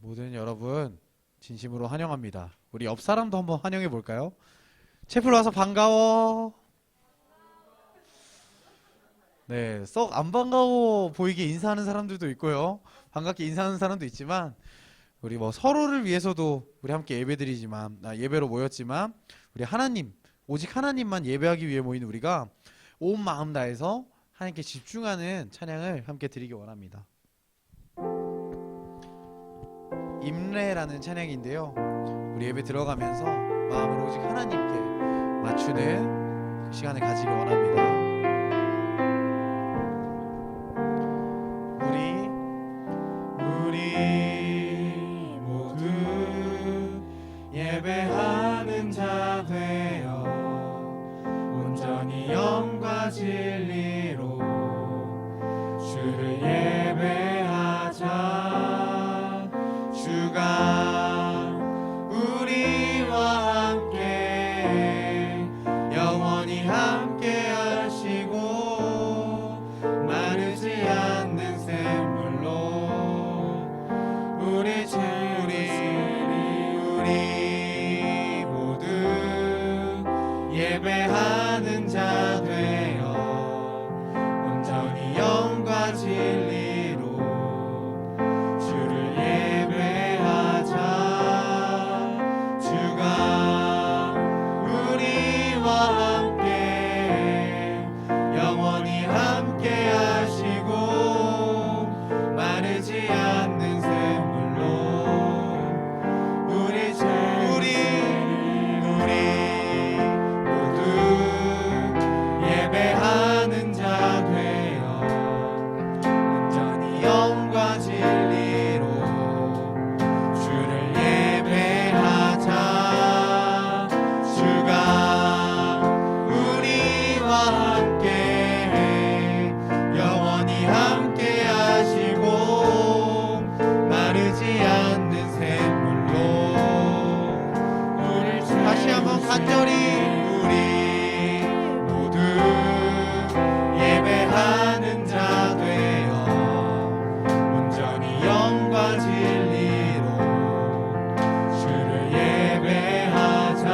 모든 여러분 진심으로 환영합니다. 우리 옆 사람도 한번 환영해 볼까요? 채플 와서 반가워. 네, 썩 안 반가워 보이게 인사하는 사람들도 있고요. 반갑게 인사하는 사람도 있지만 우리 뭐 서로를 위해서도 우리 함께 예배드리지만 예배로 모였지만 우리 하나님 오직 하나님만 예배하기 위해 모인 우리가 온 마음 다해서 하나님께 집중하는 찬양을 함께 드리기 원합니다. 임레라는 찬양인데요. 우리 예배 들어가면서 마음을 오직 하나님께 맞추는 그 시간을 가지기 원합니다. 우리 모두 예배하는 자 되어 온전히 영과 진리로 주를 예배하자. 주가 우리와 함께 영원히 함께 하시고 마르지 않는 샘물로 우리 모두 예배하는 자 되어 온전히 영과 진리로 주를 예배하자. 주가 우리와 함께 영원히 함께 하시고 마르지 않는 샘물로 우리 모두 예배하는 자 되어 온전히 영과 진리로 주를 예배하자. 주가 우리와 함께 영원히 함께 하시고 마르지 않는 샘물로 우리 다시 한번 간절히 우리 모두 예배하는 자 되어 온전히 영과 진리로 주를 예배하자.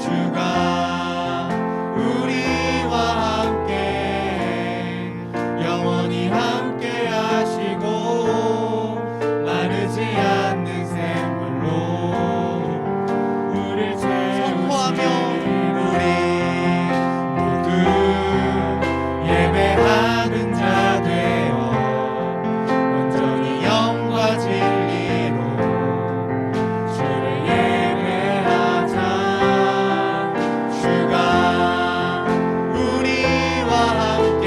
주가 우리와 함께 영원히 함께 하시고 마르지 않는 샘물로 우릴 선포하며 우리 모두 예배하는 자 되어 온전히 영과 진리로 주를 예배하자. 주가 우리와 함께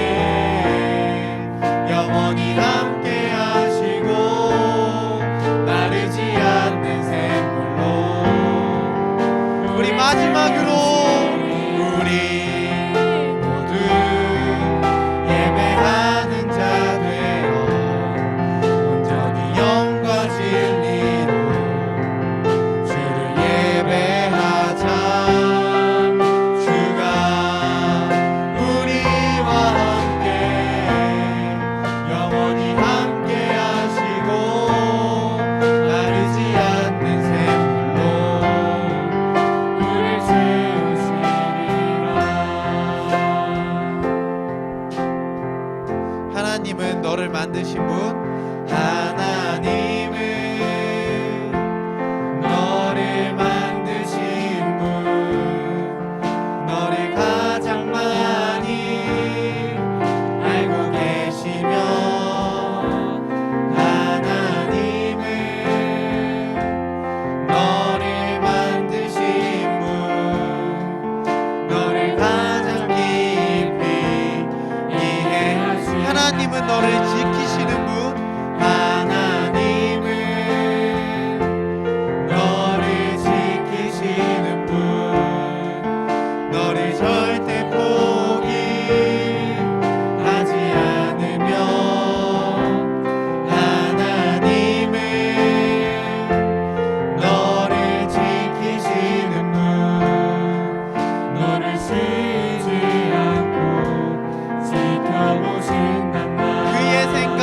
영원히 함께 하시고 마르지 않는 샘물로 우리 마지막으로 우리 모두 예배하는 자 되어 온전히 영과 진리로 주를 예배하자. 주가 우리와 함께 영원히 함께 하시고 마르지 않는 샘물로 우릴 세우시리라. 하나님은 너를 만드신 분, 하나님은 너를 만드신 분, 너를 가장 많이 알고 계시며 하나님은 너를 만드신 분, 너를 가장 깊이 이해하시며 하나님은 너를 지키시는 분, 하나님은 너를 지키시는 분, 너를 절대 포기하지 않으며 하나님은 너를 지키시는 분, 너를 쉬지 않고 지켜보신단 말 그의 생각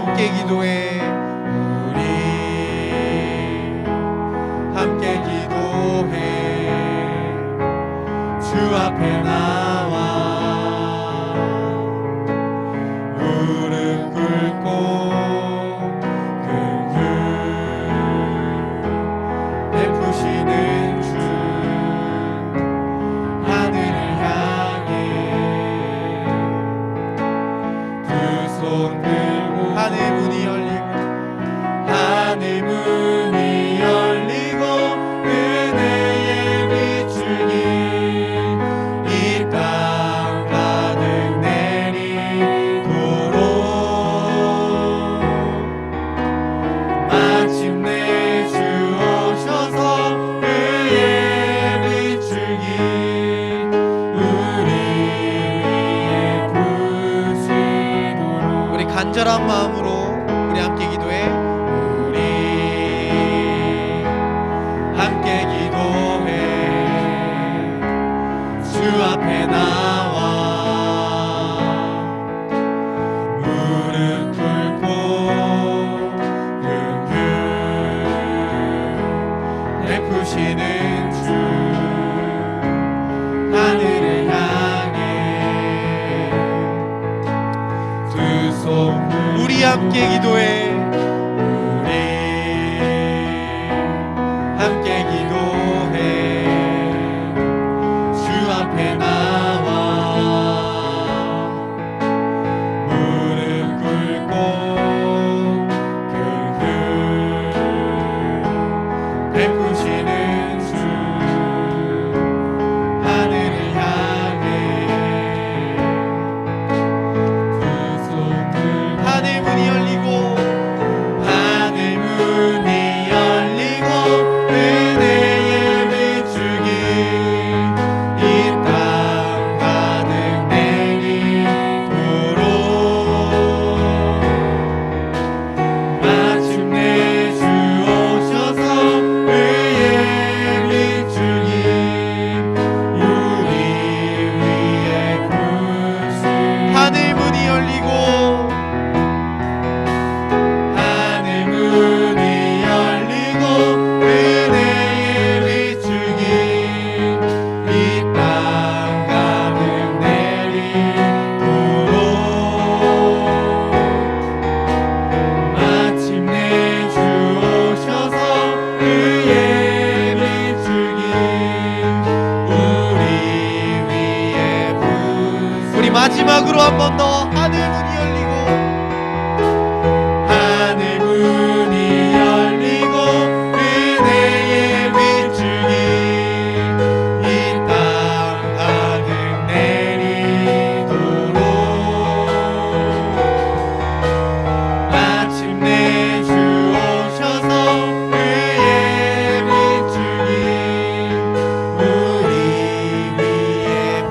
함께 기도해. 우리 함께 기도해. 주 앞에 나와 무릎 꿇고 긍휼 베푸시는 주 하늘을 향해 두 손 들고 하늘 문이 열리고 하늘 문이 열리고 은혜의 비추기 이 땅 가득 내리도록 마침내 주 오셔서 그의 비추기 우리 위에 부시도록. 우리 간절한 마음으로 우리 함께 기도해. 우리 함께 기도해. 주 앞에 나와 무릎 꿇고 긍휼 베푸시는 주 하늘을 향해 두 손 우리 함께 기도해. 우리 함께 기도해. 주 앞에 나와 무릎 꿇고 긍휼 베푸시는 주 하늘을 향해 두 손 들고 하늘 문이 열리고 하늘 문이 열리고 은혜의 비추기 이 땅 가득 내리도록 마침내 주 오셔서 그의 비추기 우리 위에 부시 하늘 문이 열리고 하늘 문이 열리고 은혜의 비추기 이 땅 가득 내리도록 마침내 주 오셔서 그의 비추기 우리 위에 부시 우리 마지막으로 한 번 더 하늘 문이 열리고 하늘 문이 열리고 은혜의 비추기 이 땅 가득 내리도록 마침내 주 오셔서 그의 비추기 우리 위에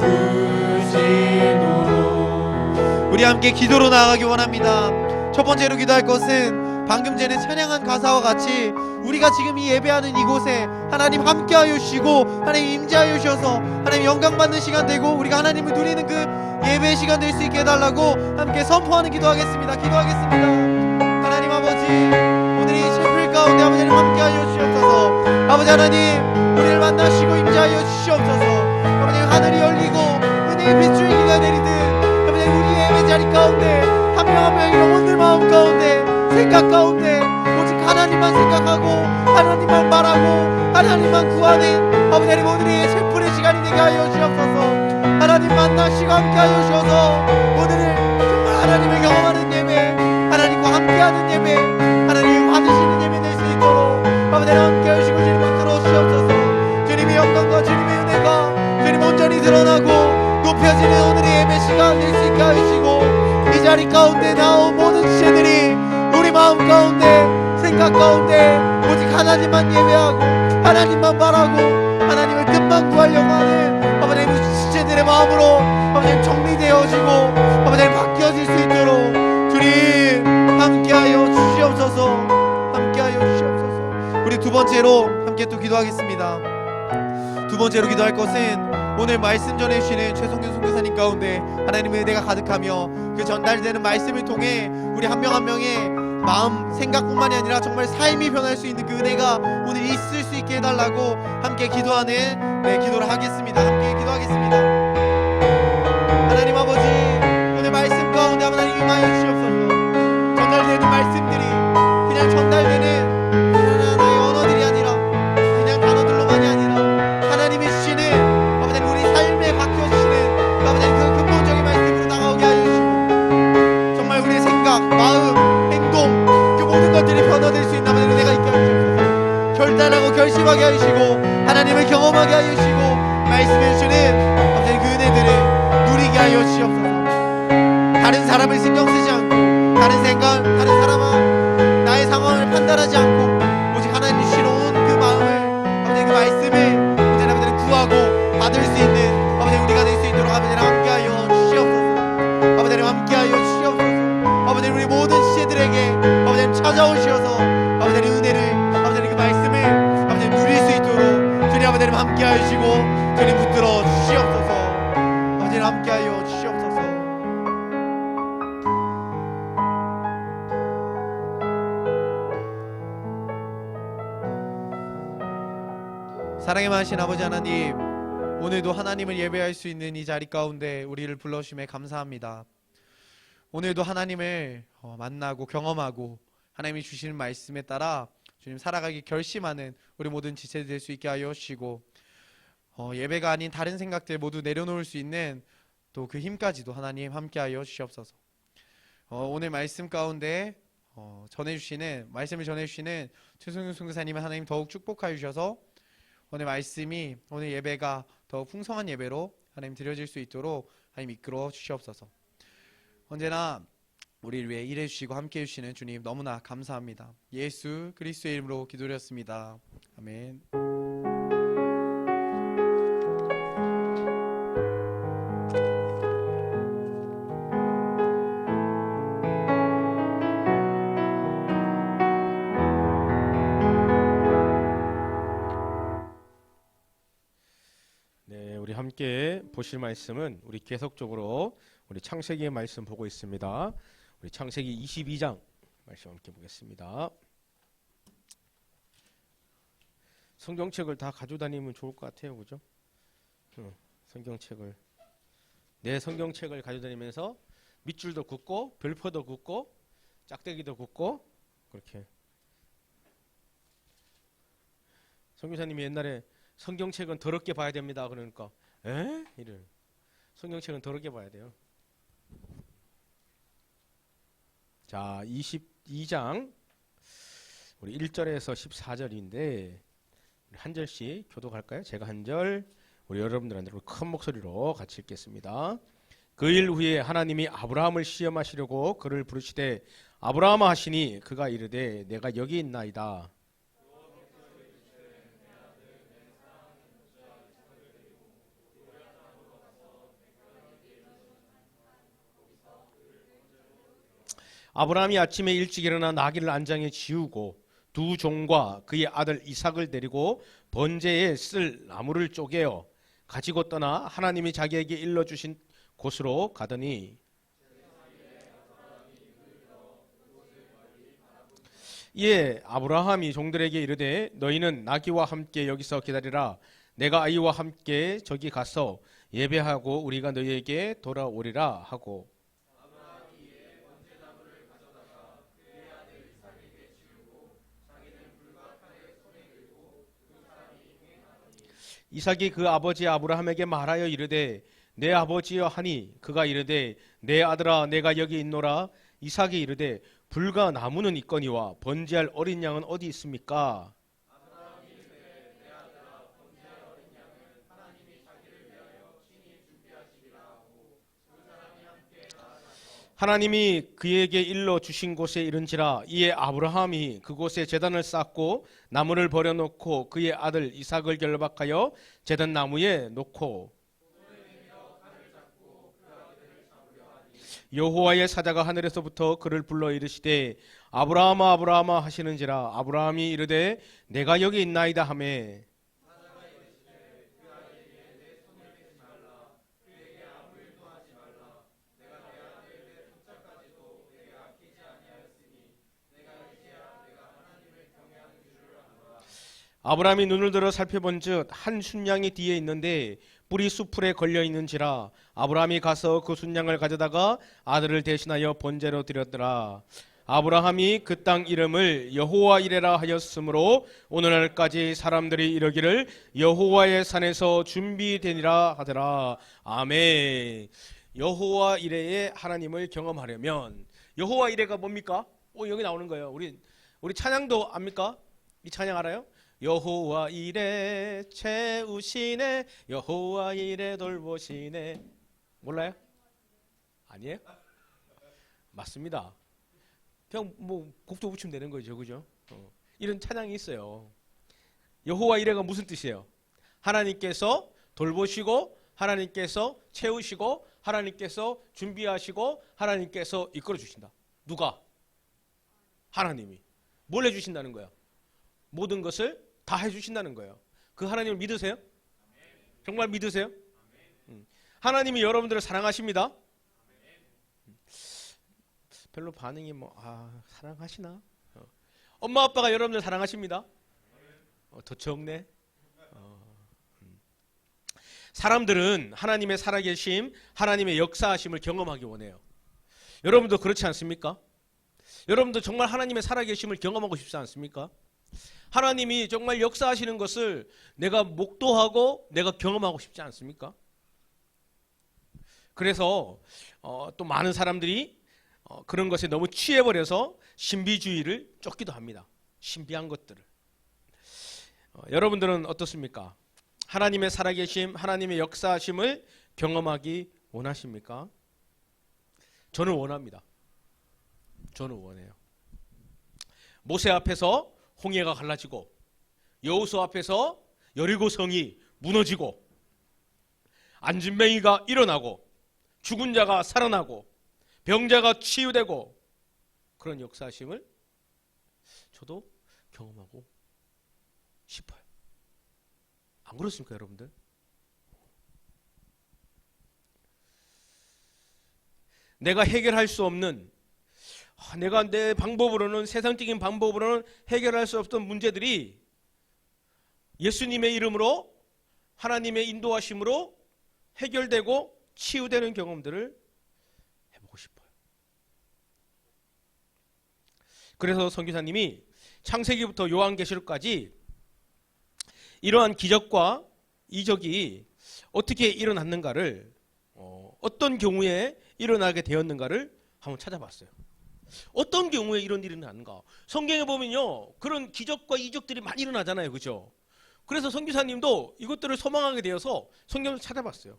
부시도록. 우리 함께 기도로 나아가기 원합니다. 첫 번째로 기도할 것은 방금 전에 찬양한 가사와 같이 우리가 지금 이 예배하는 이곳에 하나님 함께하여 주시고 하나님 임재하여 주셔서 하나님 영광 받는 시간 되고 우리가 하나님을 누리는 그 예배의 시간 될 수 있게 해달라고 함께 선포하는 기도하겠습니다. 기도하겠습니다. 하나님 아버지, 오늘 이 셰플 가운데 아버지 하나님 함께하여 주시옵소서. 아버지 하나님, 우리를 만나시고 임재하여 주시옵소서. 아버지 하늘이 열리고 은혜의 빗줄기가 내리듯 아버지 우리의 예배 자리 가운데 한 명 한 명의 영혼들 마음 가운데 생각 가운데 오직 하나님만 생각하고 하나님만 말하고 하나님만 구하는 아버지 하나님 오늘의 셰플의 시간이 되게 하여 주옵소서. 하나님 만나시고 함께하여 주셔서 오늘을 정말 하나님을 경험하는 예배, 하나님과 함께하는 예배, 하나님이 받으시는 예배 될 수 있도록 아버지 하나님 함께하여 주시고 주님 만들어 주시옵소서. 주님의 영광과 주님의 은혜가 주님 온전히 드러나고 높여지는 오늘의 예배 시간 될 수 있게 하여 주시고 이 자리 가운데 나온 모든 지체들이 우리 마음 가운데 생각 가운데 오직 하나님만 예배하고 하나님만 바라고 하나님을 뜻만 구하려고 하는 아버지의 지체들의 마음으로 아버지 정리되어지고 아버지 바뀌어질 수 있도록 주님 함께하여 주시옵소서. 함께하여 주시옵소서. 우리 두 번째로 함께 또 기도하겠습니다. 두 번째로 기도할 것은 오늘 말씀 전해주시는 최성균 선교사님 가운데 하나님의 은혜가 가득하며 그 전달되는 말씀을 통해 우리 한 명 한 명의 마음 생각뿐만이 아니라 정말 삶이 변할 수 있는 그 은혜가 오늘 있을 수 있게 해달라고 함께 기도하는 기도를 하겠습니다. 함께 기도하겠습니다. 하나님 아버지, 오늘 말씀 가운데 하나님 임하여 주시옵소서. 전달되는 말씀들이 그냥 전달되는 하나의 언어들이 아니라 그냥 단어들로만이 아니라 하나님이 주시는 아버지 우리 삶에 박혀주시는 아버지 그 근본적인 말씀으로 나가오게 하여 주시고 정말 우리의 생각, 마음, 행동 그 모든 것들이 변화될 수 있는 아버지 은혜가 있게 하여 주시옵소서. 결단하고 결심하게 하여 주시고 하나님을 경험하게 하여 주시고 말씀해 주시는 아버지 그 은혜들을 누리게 하여 주시옵소서. 다른 사람을 신경 쓰지 않고 다른 생각, 다른 사람은 나의 상황을 판단하지 않고 오직 하나님 주시는 그 마음을 아버지 그 말씀을 아버지 아버지를 구하고 받을 수 있는 아버지 우리가 될 수 있도록 아버지를 함께하여 주시옵소서. 아버지를 함께하여 주시옵소서. 아버지 우리 모든 시체들에게 아버지를 찾아오시어서 아버지의 은혜를 아버지의 그 말씀을 아버지 누릴 수 있도록 주님 아버지를 함께하여 주시고 주님 붙들어 주시옵소서. 아버지를 함께하여 주시옵소서. 사랑의 많으신 아버지 하나님, 오늘도 하나님을 예배할 수 있는 이 자리 가운데 우리를 불러주심에 감사합니다. 오늘도 하나님을 만나고 경험하고 하나님이 주시는 말씀에 따라 주님 살아가기 결심하는 우리 모든 지체들 될 수 있게 하여 주시고 예배가 아닌 다른 생각들 모두 내려놓을 수 있는 또 그 힘까지도 하나님 함께하여 주시옵소서. 오늘 말씀 가운데 말씀을 전해주시는 최승윤 선교사님을 하나님 더욱 축복하여 주셔서 오늘 말씀이 오늘 예배가 더욱 풍성한 예배로 하나님 드려질 수 있도록 하나님 이끌어 주시옵소서. 언제나 우리를 위해 일해 주시고 함께 해 주시는 주님 너무나 감사합니다. 예수 그리스도의 이름으로 기도드렸습니다. 아멘. 우리 함께 보실 말씀은 우리 계속적으로 우리 창세기의 말씀 보고 있습니다. 우리 창세기 22장 말씀 함께 보겠습니다. 성경책을 다 가지고 다니면 좋을 것 같아요, 그죠? 성경책을 내 성경책을 가지고 다니면서 밑줄도 긋고 별표도 긋고 짝대기도 긋고 그렇게. 선교사님이 옛날에 성경책은 더럽게 봐야 됩니다. 그러니까 이래. 성경책은 더럽게 봐야 돼요. 자, 22장 우리 1절에서 14절인데 한 절씩 교독할까요? 제가 한 절, 우리 여러분들한테 큰 목소리로 같이 읽겠습니다. 그 일 후에 하나님이 아브라함을 시험하시려고 그를 부르시되 아브라함아 하시니 그가 이르되 내가 여기 있나이다. 아브라함이 아침에 일찍 일어나 나귀를 안장에 지우고 두 종과 그의 아들 이삭을 데리고 번제에 쓸 나무를 쪼개어 가지고 떠나 하나님이 자기에게 일러주신 곳으로 가더니 이에 아브라함이 종들에게 이르되 너희는 나귀와 함께 여기서 기다리라. 내가 아이와 함께 저기 가서 예배하고 우리가 너희에게 돌아오리라 하고 이삭이 그 아버지 아브라함에게 말하여 이르되 내 아버지여 하니 그가 이르되 내 아들아 내가 여기 있노라. 이삭이 이르되 불과 나무는 있거니와 번제할 어린 양은 어디 있습니까? 하나님이 그에게 일러 주신 곳에 이른지라. 이에 아브라함이 그곳에 제단을 쌓고 나무를 버려놓고 그의 아들 이삭을 결박하여 제단 나무에 놓고 여호와의 사자가 하늘에서부터 그를 불러 이르시되 아브라함아 아브라함아 하시는지라. 아브라함이 이르되 내가 여기 있나이다 하매 아브라함이 눈을 들어 살펴본즉 한 순양이 뒤에 있는데 뿔이 수풀에 걸려 있는지라 아브라함이 가서 그 순양을 가져다가 아들을 대신하여 번제로 드렸더라. 아브라함이 그 땅 이름을 여호와 이레라 하였으므로 오늘날까지 사람들이 이르기를 여호와의 산에서 준비되니라 하더라. 아멘. 여호와 이레의 하나님을 경험하려면 여호와 이레가 뭡니까? 여기 나오는 거예요. 우리 찬양도 압니까? 이 찬양 알아요? 여호와 이레 채우시네 여호와 이레 돌보시네. 몰라요? 아니에요? 맞습니다. 그냥 뭐 곡도 붙이면 되는 거죠, 그죠? 이런 찬양이 있어요. 여호와 이레가 무슨 뜻이에요? 하나님께서 돌보시고 하나님께서 채우시고 하나님께서 준비하시고 하나님께서 이끌어 주신다. 누가? 하나님이. 뭘 해주신다는 거야? 모든 것을 다 해주신다는 거예요. 그 하나님을 믿으세요? 정말 믿으세요? 하나님이 여러분들을 사랑하십니다. 별로 반응이 사랑하시나? 엄마 아빠가 여러분들 사랑하십니다. 더 적네. 사람들은 하나님의 살아계심, 하나님의 역사하심을 경험하기 원해요. 여러분도 그렇지 않습니까? 여러분도 정말 하나님의 살아계심을 경험하고 싶지 않습니까? 하나님이 정말 역사하시는 것을 내가 목도하고 내가 경험하고 싶지 않습니까? 그래서 또 많은 사람들이 그런 것에 너무 취해버려서 신비주의를 쫓기도 합니다. 신비한 것들을. 여러분들은 어떻습니까? 하나님의 살아계심, 하나님의 역사하심을 경험하기 원하십니까? 저는 원합니다. 저는 원해요. 모세 앞에서 홍해가 갈라지고 여호수아 앞에서 여리고 성이 무너지고 안진뱅이가 일어나고 죽은 자가 살아나고 병자가 치유되고 그런 역사심을 저도 경험하고 싶어요. 안 그렇습니까, 여러분들? 내가 해결할 수 없는, 내가 내 방법으로는, 세상적인 방법으로는 해결할 수 없던 문제들이 예수님의 이름으로, 하나님의 인도하심으로 해결되고 치유되는 경험들을 해보고 싶어요. 그래서 선교사님이 창세기부터 요한계시록까지 이러한 기적과 이적이 어떻게 일어났는가를, 어떤 경우에 일어나게 되었는가를 한번 찾아봤어요. 어떤 경우에 이런 일이 일어나는가? 성경에 보면요, 그런 기적과 이적들이 많이 일어나잖아요, 그죠? 그래서 선교사님도 이것들을 소망하게 되어서 성경을 찾아봤어요.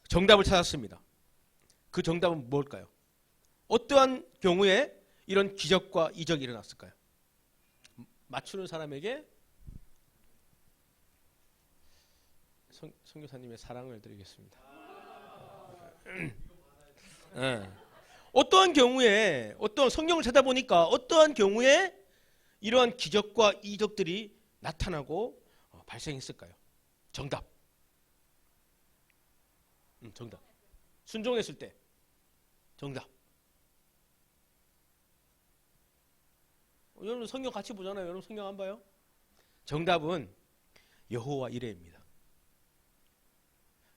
정답을 찾았습니다. 그 정답은 뭘까요? 어떠한 경우에 이런 기적과 이적이 일어났을까요? 맞추는 사람에게 선교사님의 사랑을 드리겠습니다. 네. 어떠한 경우에, 어떤 성경을 찾아보니까 어떠한 경우에 이러한 기적과 이적들이 나타나고 발생했을까요? 정답. 정답. 순종했을 때. 정답. 여러분 성경 같이 보잖아요. 여러분 성경 안 봐요? 정답은 여호와 이레입니다.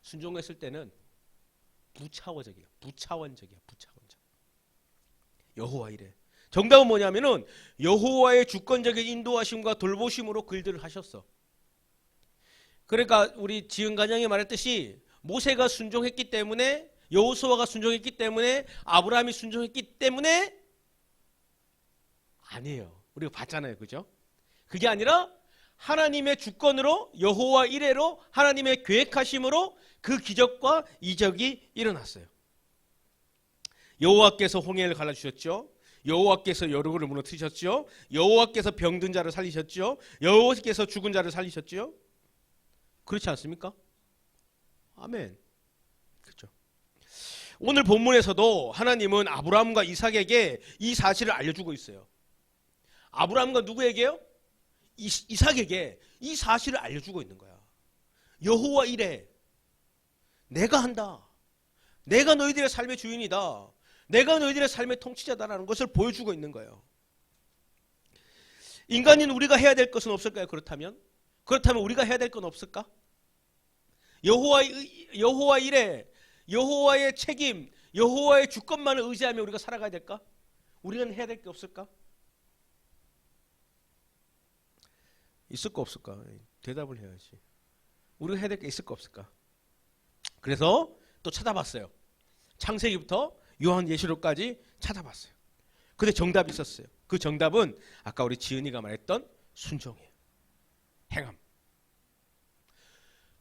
순종했을 때는 부차원적이야. 여호와 이레. 정답은 뭐냐면은 여호와의 주권적인 인도하심과 돌보심으로 그 일들을 하셨어. 그러니까 우리 지은 가정이 말했듯이 모세가 순종했기 때문에, 여호수아가 순종했기 때문에, 아브라함이 순종했기 때문에 아니에요. 우리가 봤잖아요, 그죠? 그게 아니라 하나님의 주권으로, 여호와 이레로, 하나님의 계획하심으로 그 기적과 이적이 일어났어요. 여호와께서 홍해를 갈라주셨죠. 여호와께서 여리고를 무너뜨리셨죠. 여호와께서 병든 자를 살리셨죠. 여호와께서 죽은 자를 살리셨죠. 그렇지 않습니까? 아멘. 그렇죠. 오늘 본문에서도 하나님은 아브라함과 이삭에게 이 사실을 알려주고 있어요. 아브라함과 누구에게요? 이삭에게 이 사실을 알려주고 있는 거야. 여호와 이레. 내가 한다. 내가 너희들의 삶의 주인이다. 내가 너희들의 삶의 통치자다라는 것을 보여주고 있는 거예요. 인간인 우리가 해야 될 것은 없을까요? 그렇다면 우리가 해야 될 건 없을까? 여호와의 일에, 여호와의 책임, 여호와의 주권만을 의지하며 우리가 살아가야 될까? 우리는 해야 될 게 없을까? 있을까 없을까? 대답을 해야지. 우리가 해야 될 게 있을까 없을까? 그래서 또 찾아봤어요. 창세기부터 요한예시록까지 찾아봤어요. 근데 정답이 있었어요. 그 정답은 아까 우리 지은이가 말했던 순종이에요. 행함.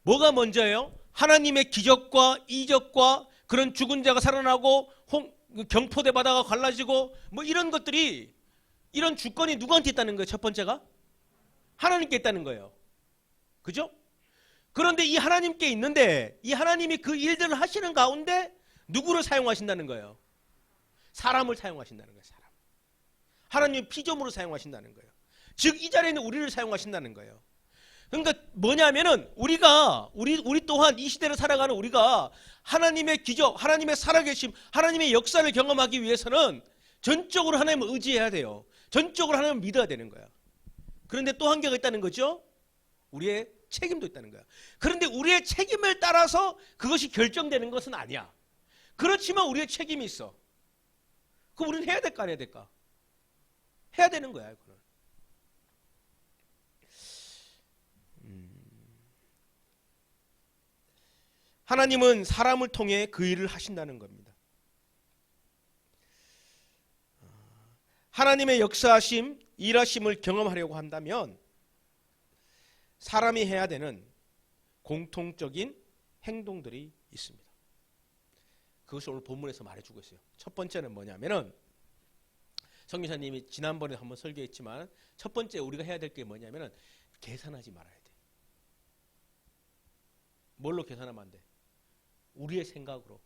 뭐가 먼저예요? 하나님의 기적과 이적과 그런 죽은 자가 살아나고 경포대 바다가 갈라지고 뭐 이런 것들이, 이런 주권이 누구한테 있다는 거예요? 첫 번째가 하나님께 있다는 거예요. 그죠? 그런데 이 하나님께 있는데 이 하나님이 그 일들을 하시는 가운데 누구를 사용하신다는 거예요? 사람을 사용하신다는 거예요. 사람. 하나님 피조물을 사용하신다는 거예요. 즉 이 자리에는 우리를 사용하신다는 거예요. 그러니까 뭐냐면은 우리 또한 이 시대를 살아가는 우리가 하나님의 기적, 하나님의 살아계심, 하나님의 역사를 경험하기 위해서는 전적으로 하나님을 의지해야 돼요. 전적으로 하나님을 믿어야 되는 거야. 그런데 또 한계가 있다는 거죠. 우리의 책임도 있다는 거야. 그런데 우리의 책임을 따라서 그것이 결정되는 것은 아니야. 그렇지만 우리의 책임이 있어. 그럼 우리는 해야 될까 안 해야 될까? 해야 되는 거야. 그건. 하나님은 사람을 통해 그 일을 하신다는 겁니다. 하나님의 역사하심, 일하심을 경험하려고 한다면 사람이 해야 되는 공통적인 행동들이 있습니다. 그것을 오늘 본문에서 말해주고 있어요. 첫 번째는 뭐냐면은 성기사님이 지난번에 한번 설교했지만 첫 번째 우리가 해야 될 게 뭐냐면은 계산하지 말아야 돼. 뭘로 계산하면 안 돼? 우리의 생각으로,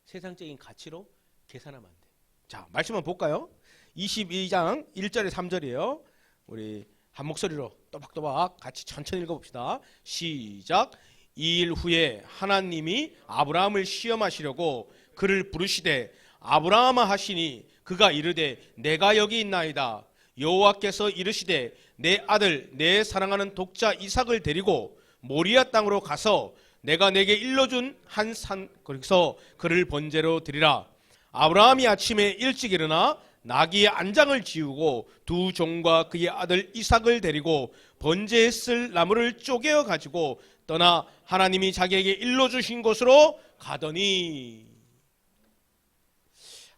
세상적인 가치로 계산하면 안 돼. 자, 말씀 한번 볼까요? 22장 1절에 3절이에요. 우리 한 목소리로 또박또박 같이 천천히 읽어봅시다. 시작. 이 일 후에 하나님이 아브라함을 시험하시려고 그를 부르시되 아브라함아 하시니 그가 이르되 내가 여기 있나이다. 여호와께서 이르시되 내 아들 내 사랑하는 독자 이삭을 데리고 모리아 땅으로 가서 내가 내게 일러준 한 산 거기서 그를 번제로 드리라. 아브라함이 아침에 일찍 일어나 나귀의 안장을 지우고 두 종과 그의 아들 이삭을 데리고 번제에 쓸 나무를 쪼개어 가지고 떠나 하나님이 자기에게 일러주신 곳으로 가더니,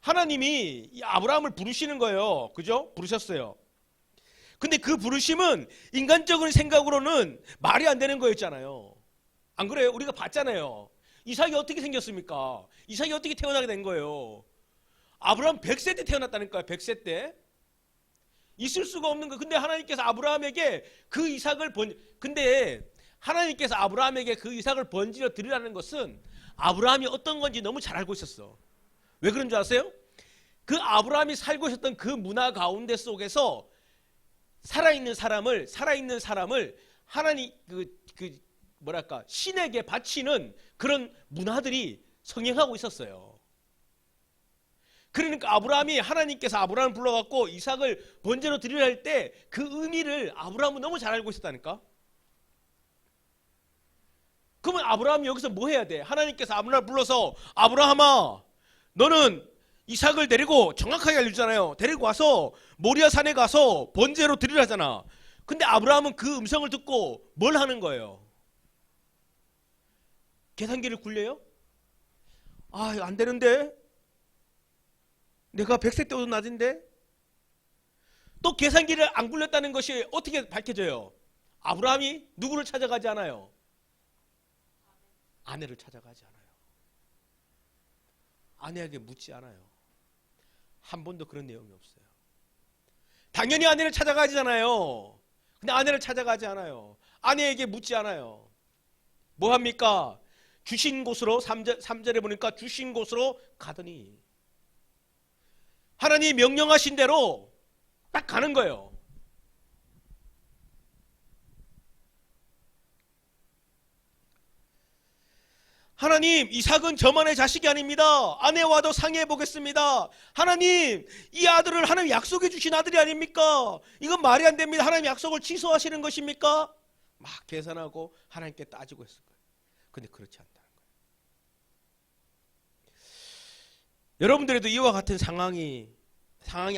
하나님이 이 아브라함을 부르시는 거예요. 그죠? 부르셨어요. 근데 그 부르심은 인간적인 생각으로는 말이 안 되는 거였잖아요. 안 그래요? 우리가 봤잖아요. 이삭이 어떻게 생겼습니까? 이삭이 어떻게 태어나게 된 거예요? 아브라함 100세 때 태어났다니까요. 100세 때. 있을 수가 없는 거. 근데 하나님께서 아브라함에게 그 이삭을 근데 하나님께서 아브라함에게 그 이삭을 번지로 드리라는 것은 아브라함이 어떤 건지 너무 잘 알고 있었어. 왜 그런 줄 아세요? 그 아브라함이 살고 있었던 그 문화 가운데 속에서 살아있는 사람을 하나님 뭐랄까 신에게 바치는 그런 문화들이 성행하고 있었어요. 그러니까 아브라함이 하나님께서 아브라함을 불러갖고 이삭을 번제로 드리려 할 때 그 의미를 아브라함은 너무 잘 알고 있었다니까. 그러면 아브라함이 여기서 뭐 해야 돼? 하나님께서 아브라함을 불러서 아브라함아 너는 이삭을 데리고, 정확하게 알려주잖아요. 데리고 와서 모리아 산에 가서 번제로 드리라잖아. 근데 아브라함은 그 음성을 듣고 뭘 하는 거예요? 계산기를 굴려요? 아, 안 되는데? 내가 100세 때보다 낮은데? 또 계산기를 안 굴렸다는 것이 어떻게 밝혀져요? 아브라함이 누구를 찾아가지 않아요? 아내를 찾아가지 않아요. 아내에게 묻지 않아요. 한 번도 그런 내용이 없어요. 당연히 아내를 찾아가지잖아요. 근데 아내를 찾아가지 않아요. 아내에게 묻지 않아요. 뭐 합니까? 주신 곳으로 3절에 보니까 주신 곳으로 가더니 하나님이 명령하신 대로 딱 가는 거예요. 하나님, 이삭은 저만의 자식이 아닙니다. 아내와도 상의해 보겠습니다. 하나님, 이 아들을 하나님 약속해 주신 아들이 아닙니까? 이건 말이 안 됩니다. 하나님 약속을 취소하시는 것입니까? 막 계산하고 하나님께 따지고 했을 거예요. 근데 그렇지 않다는 거예요. 여러분들에도 이와 같은 상황이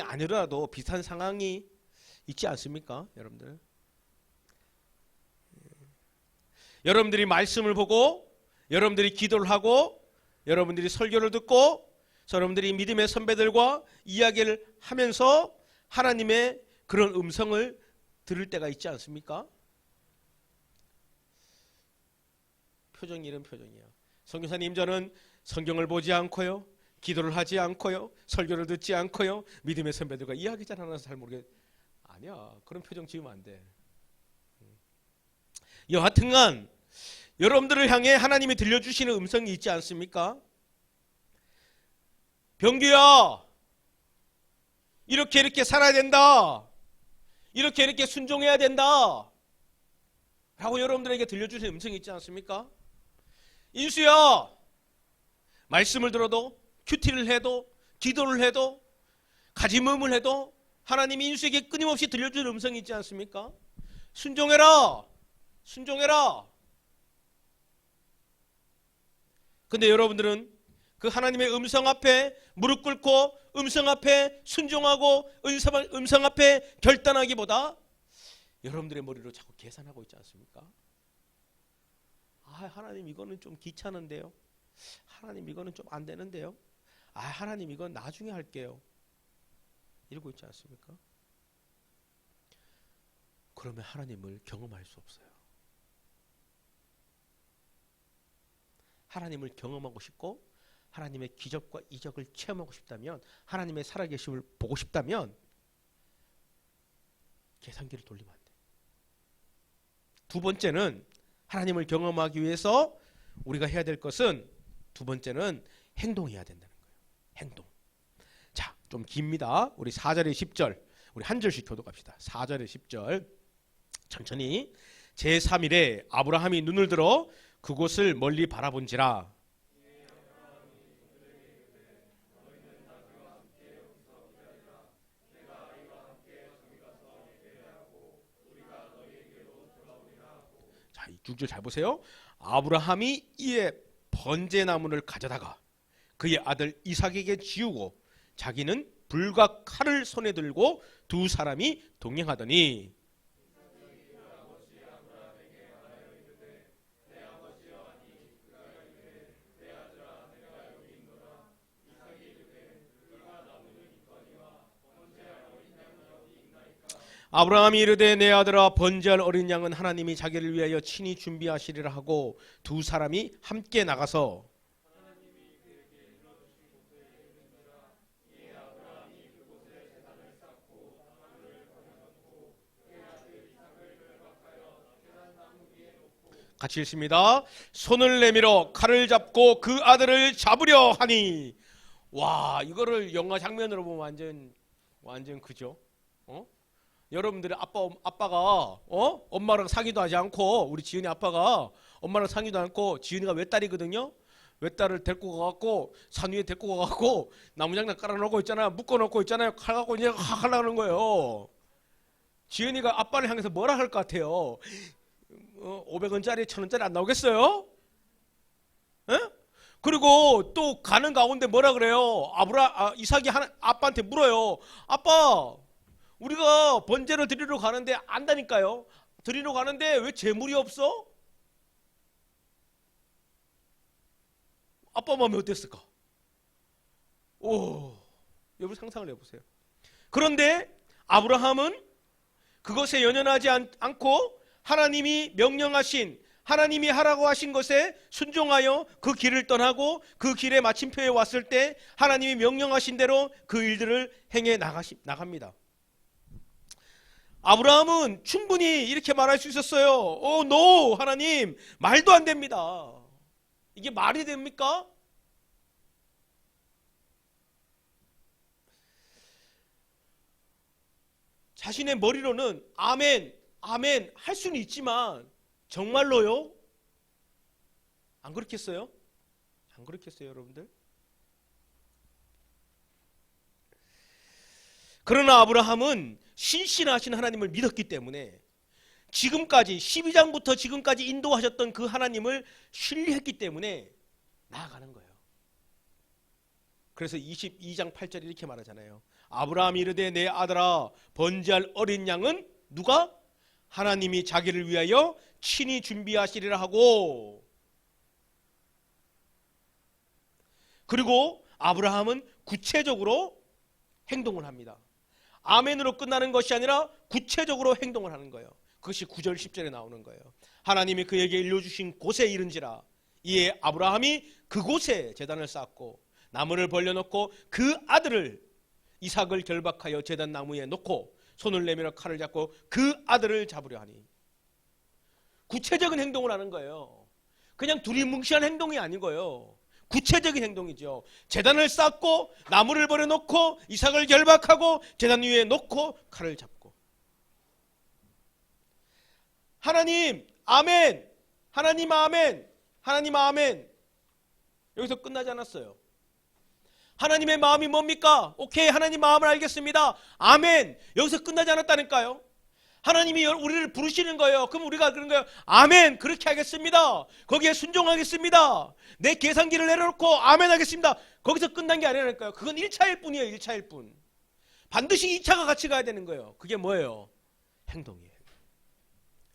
아니더라도 비슷한 상황이 있지 않습니까? 여러분들. 여러분들이 말씀을 보고, 여러분들이 기도를 하고, 여러분들이 설교를 듣고, 여러분들이 믿음의 선배들과 이야기를 하면서 하나님의 그런 음성을 들을 때가 있지 않습니까? 표정이 이런 표정이야. 선교사님, 저는 성경을 보지 않고요, 기도를 하지 않고요, 설교를 듣지 않고요, 믿음의 선배들과 이야기 잘 안 해서 잘 모르겠. 아니야, 그런 표정 지으면 안 돼. 여하튼간 여러분들을 향해 하나님이 들려주시는 음성이 있지 않습니까? 병규야, 이렇게 살아야 된다, 이렇게 순종해야 된다 라고 여러분들에게 들려주시는 음성이 있지 않습니까? 인수야, 말씀을 들어도, 큐티를 해도, 기도를 해도, 가지모음을 해도 하나님이 인수에게 끊임없이 들려주는 음성이 있지 않습니까? 순종해라, 순종해라. 근데 여러분들은 그 하나님의 음성 앞에 무릎 꿇고 음성 앞에 순종하고 음성 앞에 결단하기보다 여러분들의 머리로 자꾸 계산하고 있지 않습니까? 아, 하나님 이거는 좀 귀찮은데요. 하나님 이거는 좀 안 되는데요. 아, 하나님 이건 나중에 할게요. 이러고 있지 않습니까? 그러면 하나님을 경험할 수 없어요. 하나님을 경험하고 싶고 하나님의 기적과 이적을 체험하고 싶다면, 하나님의 살아계심을 보고 싶다면 계산기를 돌리면 안 돼. 두 번째는 하나님을 경험하기 위해서 우리가 해야 될 것은, 두 번째는 행동해야 된다는 거예요. 행동. 자, 좀 깁니다. 우리 4절에 10절 우리 한 절씩 교독합시다. 4절에 10절 천천히. 제3일에 아브라함이 눈을 들어 그곳을 멀리 바라본지라. 자, 이 6절 잘 보세요. 아브라함이 이에 번제나무를 가져다가 그의 아들 이삭에게 지우고 자기는 불과 칼을 손에 들고 두 사람이 동행하더니. 아브라함이 이르되 내 아들아, 번제할 어린 양은 하나님이 자기를 위하여 친히 준비하시리라 하고 두 사람이 함께 나가서 같이 읽습니다. 손을 내밀어 칼을 잡고 그 아들을 잡으려 하니. 와, 이거를 영화 장면으로 보면 완전 그죠? 여러분들의 아빠가 엄마랑 상의도 하지 않고, 우리 지은이 아빠가 엄마랑 상의도 않고, 지은이가 외딸이거든요. 외딸을 데리고 가갖고 산 위에 데리고 가갖고 나무장난 깔아놓고 있잖아요. 묶어놓고 있잖아요. 칼 갖고 이제 확 하려는 거예요. 지은이가 아빠를 향해서 뭐라 할 것 같아요? 500원짜리 1000원짜리 안 나오겠어요? 에? 그리고 또 가는 가운데 뭐라 그래요? 이삭이 아빠한테 물어요. 아빠, 우리가 번제를 드리러 가는데 안다니까요. 드리러 가는데 왜 재물이 없어? 아빠 마음이 어땠을까? 오, 여러분 상상을 해보세요. 그런데 아브라함은 그것에 연연하지 않고 하나님이 명령하신, 하나님이 하라고 하신 것에 순종하여 그 길을 떠나고 그 길의 마침표에 왔을 때 하나님이 명령하신 대로 그 일들을 행해 나갑니다. 아브라함은 충분히 이렇게 말할 수 있었어요. 노, 하나님, 말도 안 됩니다. 이게 말이 됩니까? 자신의 머리로는 아멘, 아멘 할 수는 있지만 정말로요? 안 그렇겠어요? 안 그렇겠어요, 여러분들? 그러나 아브라함은 신실하신 하나님을 믿었기 때문에 지금까지 12장부터 지금까지 인도하셨던 그 하나님을 신뢰했기 때문에 나아가는 거예요. 그래서 22장 8절 이렇게 말하잖아요. 아브라함이 이르되 내 아들아 번제할 어린 양은 누가? 하나님이 자기를 위하여 친히 준비하시리라 하고, 그리고 아브라함은 구체적으로 행동을 합니다. 아멘으로 끝나는 것이 아니라 구체적으로 행동을 하는 거예요. 그것이 9절 10절에 나오는 거예요. 하나님이 그에게 일러주신 곳에 이른지라 이에 아브라함이 그곳에 제단을 쌓고 나무를 벌려놓고 그 아들을 이삭을 결박하여 제단 나무에 놓고 손을 내밀어 칼을 잡고 그 아들을 잡으려 하니, 구체적인 행동을 하는 거예요. 그냥 두리뭉실한 행동이 아니고요. 구체적인 행동이죠. 제단을 쌓고 나무를 버려놓고 이삭을 결박하고 제단 위에 놓고 칼을 잡고. 하나님 아멘, 하나님 아멘, 하나님 아멘. 여기서 끝나지 않았어요. 하나님의 마음이 뭡니까? 오케이, 하나님 마음을 알겠습니다. 아멘. 여기서 끝나지 않았다니까요. 하나님이 우리를 부르시는 거예요. 그럼 우리가 그런 거예요. 아멘. 그렇게 하겠습니다. 거기에 순종하겠습니다. 내 계산기를 내려놓고 아멘 하겠습니다. 거기서 끝난 게 아니라니까요. 그건 1차일 뿐이에요. 1차일 뿐. 반드시 2차가 같이 가야 되는 거예요. 그게 뭐예요? 행동이에요.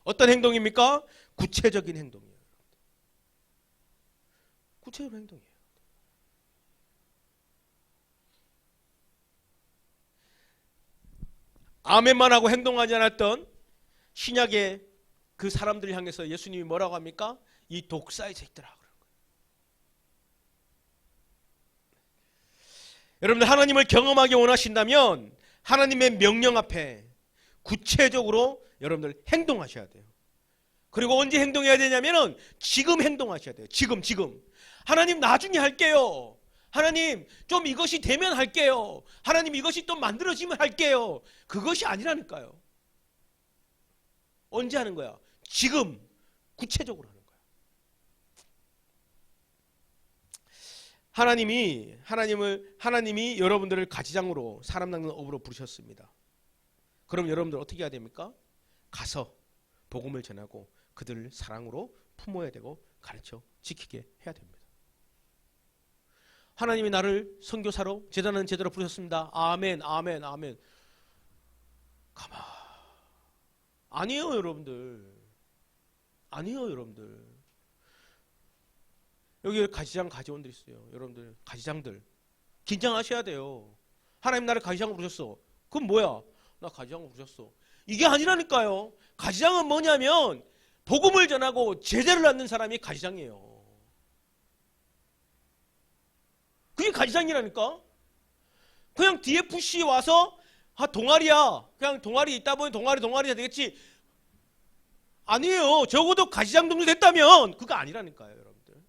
어떤 행동입니까? 구체적인 행동이에요. 구체적인 행동이에요. 아멘만 하고 행동하지 않았던 신약의 그 사람들을 향해서 예수님이 뭐라고 합니까? 이 독사의 새끼들아. 여러분들 하나님을 경험하기 원하신다면 하나님의 명령 앞에 구체적으로 여러분들 행동하셔야 돼요. 그리고 언제 행동해야 되냐면은 지금 행동하셔야 돼요. 지금. 하나님 나중에 할게요. 하나님 좀 이것이 되면 할게요. 하나님 이것이 또 만들어지면 할게요. 그것이 아니라니까요. 언제 하는 거야? 지금 구체적으로 하는 거야. 하나님이 여러분들을 가지장으로 사람 낚는 업으로 부르셨습니다. 그럼 여러분들 어떻게 해야 됩니까? 가서 복음을 전하고 그들을 사랑으로 품어야 되고 가르쳐 지키게 해야 됩니다. 하나님이 나를 선교사로 제자는 제대로 부르셨습니다. 아멘, 아멘, 아멘. 가만. 아니에요, 여러분들. 아니에요, 여러분들. 여기 가지장 가지원들 있어요. 여러분들 가지장들 긴장하셔야 돼요. 하나님 나를 가지장으로 부르셨어. 그럼 뭐야? 나 가지장으로 부르셨어. 이게 아니라니까요. 가지장은 뭐냐면 복음을 전하고 제자를 낳는 사람이 가지장이에요. 그게 가지장이라니까. 그냥 DFC 와서 동아리야. 그냥 동아리 있다 보니 동아리가 되겠지. 아니에요. 적어도 가지장 정도 됐다면 그거 아니라니까요, 여러분들.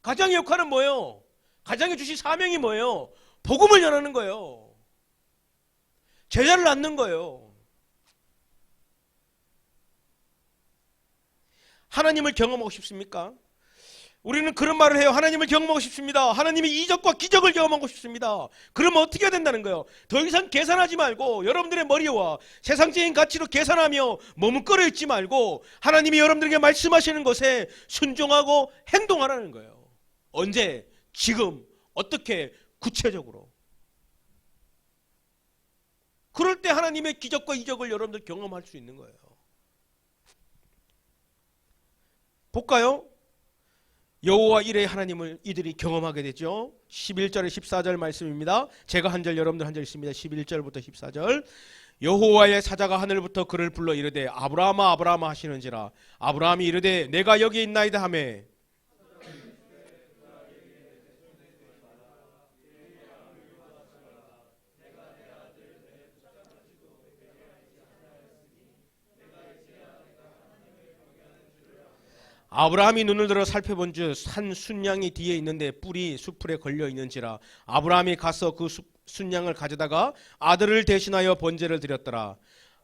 가장의 역할은 뭐예요? 가장이 주신 사명이 뭐예요? 복음을 전하는 거예요. 제자를 낳는 거예요. 하나님을 경험하고 싶습니까? 우리는 그런 말을 해요. 하나님을 경험하고 싶습니다. 하나님의 이적과 기적을 경험하고 싶습니다. 그러면 어떻게 해야 된다는 거예요? 더 이상 계산하지 말고 여러분들의 머리와 세상적인 가치로 계산하며 머뭇거려 있지 말고 하나님이 여러분들에게 말씀하시는 것에 순종하고 행동하라는 거예요. 언제? 지금. 어떻게? 구체적으로. 그럴 때 하나님의 기적과 이적을 여러분들 경험할 수 있는 거예요. 볼까요? 여호와 이레 하나님을 이들이 경험하게 되죠. 11절에 14절 말씀입니다. 제가 한 절 여러분들 한 절 있습니다. 11절부터 14절. 여호와의 사자가 하늘부터 그를 불러 이르되 아브라함아 아브라함아 하시는지라. 아브라함이 이르되 내가 여기 있나이다 하매 아브라함이 눈을 들어 살펴본즉 산 순양이 뒤에 있는데 뿔이 수풀에 걸려 있는지라. 아브라함이 가서 그 순양을 가져다가 아들을 대신하여 번제를 드렸더라.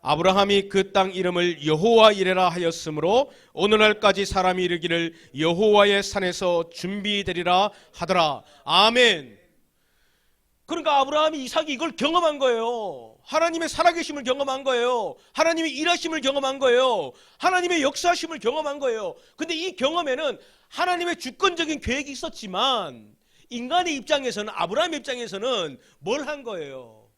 아브라함이 그 땅 이름을 여호와 이레라 하였으므로 오늘날까지 사람이 이르기를 여호와의 산에서 준비되리라 하더라. 아멘. 그러니까 아브라함이 이삭이 이걸 경험한 거예요. 하나님의 살아계심을 경험한 거예요. 하나님의 일하심을 경험한 거예요. 하나님의 역사하심을 경험한 거예요. 근데 이 경험에는 하나님의 주권적인 계획이 있었지만 인간의 입장에서는, 아브라함의 입장에서는 뭘 한 거예요?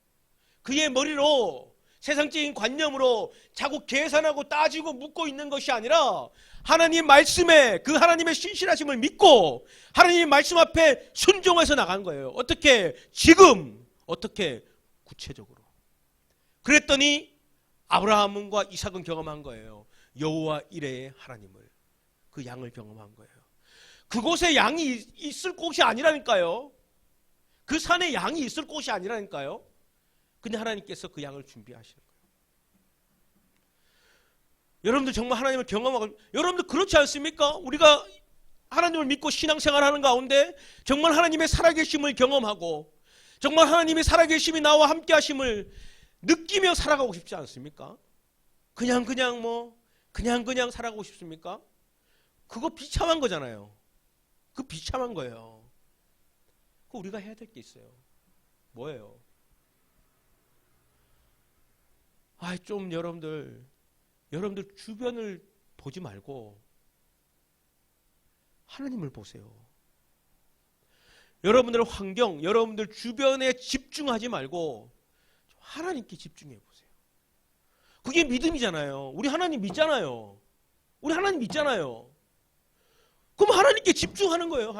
그의 머리로 세상적인 관념으로 자꾸 계산하고 따지고 묻고 있는 것이 아니라 하나님 말씀에, 그 하나님의 신실하심을 믿고 하나님의 말씀 앞에 순종해서 나간 거예요. 어떻게? 지금. 어떻게? 구체적으로. 그랬더니 아브라함과 이삭은 경험한 거예요. 여호와 이레의 하나님을, 그 양을 경험한 거예요. 그곳에 양이 있을 곳이 아니라니까요. 그 산에 양이 있을 곳이 아니라니까요. 근데 하나님께서 그 양을 준비하시는 거예요. 여러분들 정말 하나님을 경험하고, 여러분들 그렇지 않습니까? 우리가 하나님을 믿고 신앙생활하는 가운데 정말 하나님의 살아계심을 경험하고 정말 하나님의 살아계심이 나와 함께 하심을 느끼며 살아가고 싶지 않습니까? 그냥 살아가고 싶습니까? 그거 비참한 거잖아요. 그 비참한 거예요. 그 우리가 해야 될 게 있어요. 뭐예요? 좀 여러분들 주변을 보지 말고 하나님을 보세요. 여러분들의 환경, 여러분들 주변에 집중하지 말고 하나님께 집중해 보세요. 그게 믿음이잖아요. 우리 하나님 믿잖아요. 그럼 하나님께 집중하는 거예요.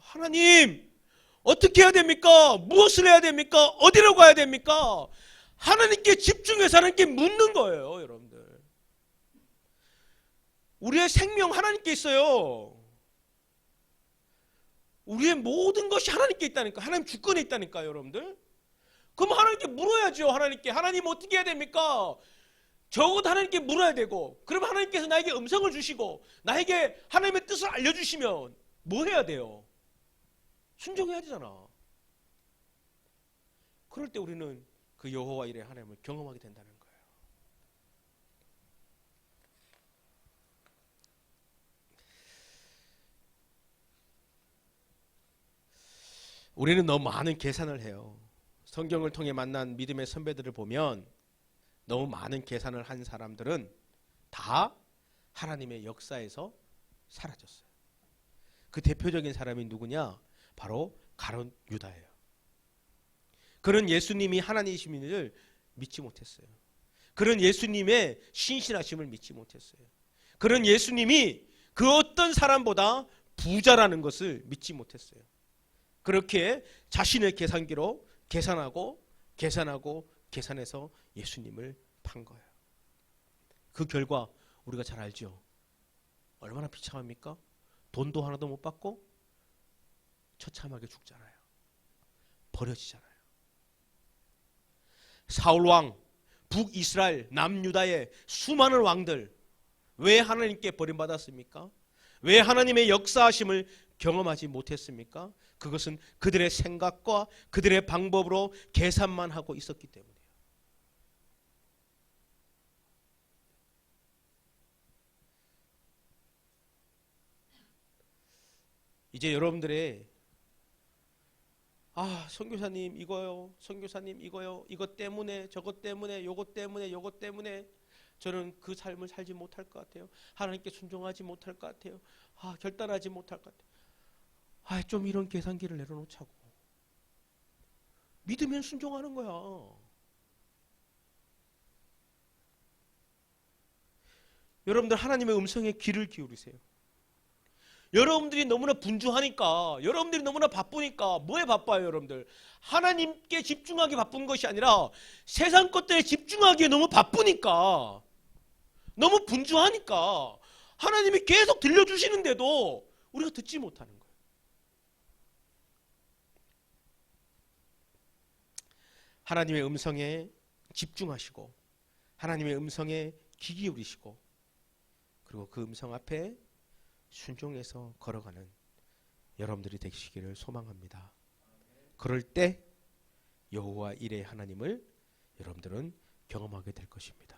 하나님, 어떻게 해야 됩니까? 무엇을 해야 됩니까? 어디로 가야 됩니까? 하나님께 집중해서 하나님께 묻는 거예요, 여러분들. 우리의 생명 하나님께 있어요. 우리의 모든 것이 하나님께 있다니까. 하나님 주권에 있다니까요, 여러분들. 그럼 하나님께 물어야죠. 하나님 어떻게 해야 됩니까? 적어도 하나님께 물어야 되고, 그럼 하나님께서 나에게 음성을 주시고 나에게 하나님의 뜻을 알려주시면 뭐 해야 돼요? 순종해야 되잖아. 그럴 때 우리는 그 여호와 이레 하나님을 경험하게 된다는 거예요. 우리는 너무 많은 계산을 해요. 성경을 통해 만난 믿음의 선배들을 보면 너무 많은 계산을 한 사람들은 다 하나님의 역사에서 사라졌어요. 그 대표적인 사람이 누구냐? 바로 가룟 유다예요. 그는 예수님이 하나님이심을 믿지 못했어요. 그는 예수님의 신실하심을 믿지 못했어요. 그는 예수님이 그 어떤 사람보다 부자라는 것을 믿지 못했어요. 그렇게 자신의 계산기로 계산하고 계산해서 예수님을 판 거예요. 그 결과 우리가 잘 알죠. 얼마나 비참합니까? 돈도 하나도 못 받고 처참하게 죽잖아요. 버려지잖아요. 사울왕, 북이스라엘, 남유다의 수많은 왕들, 왜 하나님께 버림받았습니까? 왜 하나님의 역사하심을 경험하지 못했습니까? 그것은 그들의 생각과 그들의 방법으로 계산만 하고 있었기 때문이에요. 이제 여러분들의 선교사님 이거요, 선교사님 이거요, 이것 때문에 저것 때문에 요것 때문에 저는 그 삶을 살지 못할 것 같아요. 하나님께 순종하지 못할 것 같아요. 결단하지 못할 것 같아요. 좀 이런 계산기를 내려놓자고. 믿으면 순종하는 거야. 여러분들 하나님의 음성에 귀를 기울이세요. 여러분들이 너무나 분주하니까, 여러분들이 너무나 바쁘니까, 뭐에 바빠요, 여러분들? 하나님께 집중하기 바쁜 것이 아니라 세상 것들에 집중하기에 너무 바쁘니까, 너무 분주하니까 하나님이 계속 들려주시는데도 우리가 듣지 못하는 거예요. 하나님의 음성에 집중하시고 하나님의 음성에 귀 기울이시고 그리고 그 음성 앞에 순종해서 걸어가는 여러분들이 되시기를 소망합니다. 그럴 때 여호와 이레 하나님을 여러분들은 경험하게 될 것입니다.